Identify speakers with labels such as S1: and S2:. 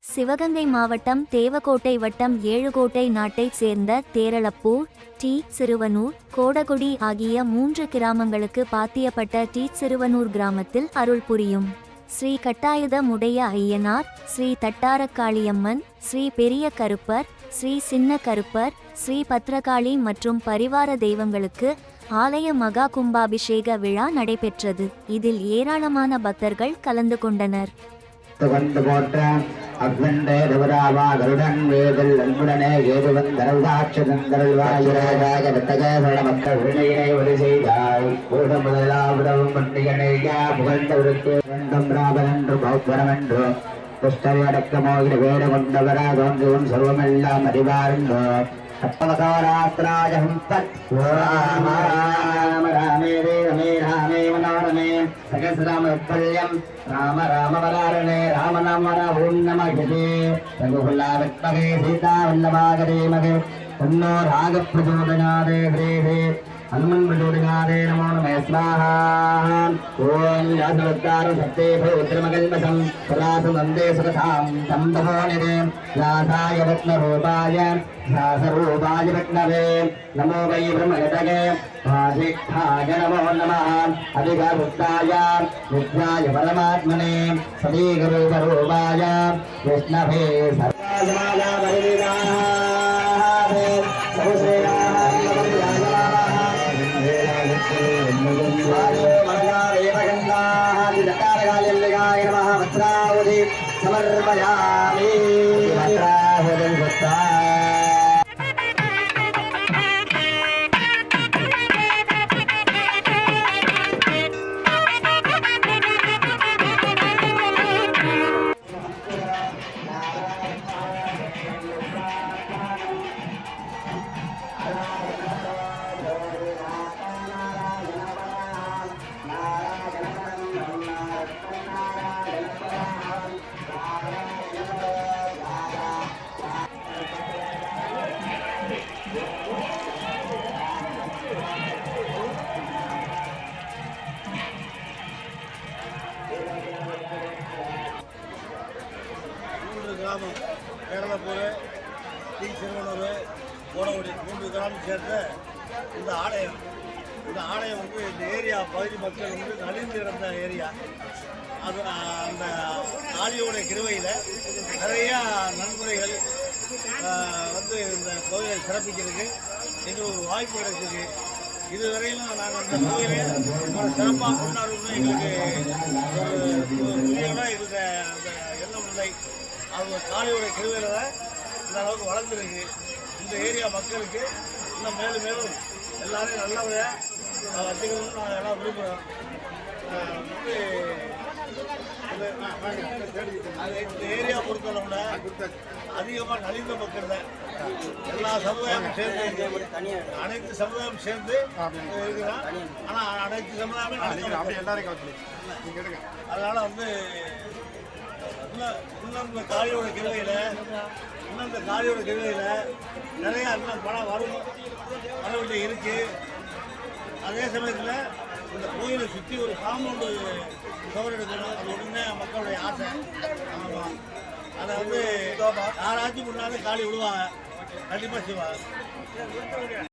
S1: சிவகங்கை மாவட்டம் தேவக்கோட்டை வட்டம் ஏழுகோட்டை நாட்டைச் சேர்ந்த தேரளப்பூர், டி. சிறுவனூர், கோடகுடி ஆகிய 3 கிராமங்களுக்கு பாத்தியப்பட்ட டி. சிறுவனூர் கிராமத்தில் அருள் புரியும் ஸ்ரீ கட்டாயுத முடைய ஐயனார், ஸ்ரீ தட்டாரக்காளியம்மன், ஸ்ரீ பெரிய கருப்பர், ஸ்ரீ சின்ன கருப்பர், ஸ்ரீ பத்ரகாளி மற்றும் பரிவார தெய்வங்களுக்கு ஆலய மகா கும்பாபிஷேக விழா நடைபெற்றது. இதில் ஏராளமான பக்தர்கள் கலந்து கொண்டனர்.
S2: அக்வண்டே தேவராவா கருடன் வேதல் அன்புடனே ஏதுவந்தரவாட்சதந்தரவாயிராக வித்தகேவள மக்கள் வினையினை ஒளி செய்தாய் கூடம் முதலாவிடவும் பண்டிகனையா புகழ்ந்தவருக்கு ரெண்டும் ராபனென்று பௌத்தரமென்று துஷ்டரை அடக்கமோகிட வேட கொண்டவரா தோன்றும் சர்வமெல்லாம் அறிவாருந்தோ அப்பவகாராத்ராஜம் தத் ராம ராம ராமே ரமே ராமே மனோரமே சகசராமப்பல்யம் ராம ராம வராரணே ராம நாம ஓம் நமஹே ரகுகுலாவத்மகே சீதா வல்லபாகரே மகே தன்னோ ராக பிரச்சோதனாதே ஹ்ரே ஹனுமன் பிரச்சோதனாதே நமோ நம ஸ்வாஹா ஓம் யாசவத்தார சத்தே பௌத்ரமகல்மசம் சதாசம் வந்தே சுகதாம் சம்பவோனிதே யாசாய ரத்னரூபாய சாசரூபாய ரத்னவே நமோ வை பிரம்மகதகே ஆதிக்தாய நமோ நமः அதிகருத்தாய வித்யாய பரமாத்மனே சதீகரூபரூபாய விஷ்ணவே சர்வாஜமாயா பரிவிதாஹே சர்வஸ்ரேயா समर्पयामि
S3: கிராமம் தேரளப்பூர், டி. சிறுவனூர், கோடகுடி 3 கிராமம் சேர்ந்த இந்த ஆலயம் இந்த ஏரியா பகுதி மக்கள் நலிந்து இருந்த ஏரியா. அது அந்த ஆலியோட கிருவையில் நிறையா நன்முறைகள் இந்த கோயிலை சிறப்பிக்கிறதுக்கு எங்களுக்கு ஒரு வாய்ப்பு கிடைச்சிருக்கு. இதுவரையிலும் நாங்கள் அந்த கோயிலை சிறப்பாக கொண்டாடணும்னு எங்களுக்கு புதியவராக இருந்த அந்த எண்ணம் இல்லை. அவங்க காளியோட கிருவையில் தான் இந்த அளவுக்கு வளர்ந்துருக்கு. இந்த ஏரியா மக்களுக்கு இன்னும் மேலும் மேலும் எல்லாரையும் நல்லபடியாக வச்சுக்கணும்னு நாங்கள் எல்லாம் விரும்புகிறோம். இந்த ஏரியா பொறுத்தளவுல அதிகமாக நலிந்த மக்கள் தான். எல்லா சமுதாயமும் சேர்ந்து அனைத்து சமுதாயமும் சேர்ந்து இருக்கிறோம். ஆனால் அனைத்து சமுதாயமும் அதனால இன்னும் இந்த காளியோட கிருவையில் நிறையா இன்னும் பணம் வர வேண்டிய இருக்குது. அதே சமயத்தில் இந்த கோயிலை சுற்றி ஒரு காம்பவுண்டு கவர் எடுக்கணும். அது ஒன்றுமே மக்களுடைய ஆசை. அதை யாராச்சும் முன்னாலே காளி விடுவாங்க, கண்டிப்பாக செய்வாங்க.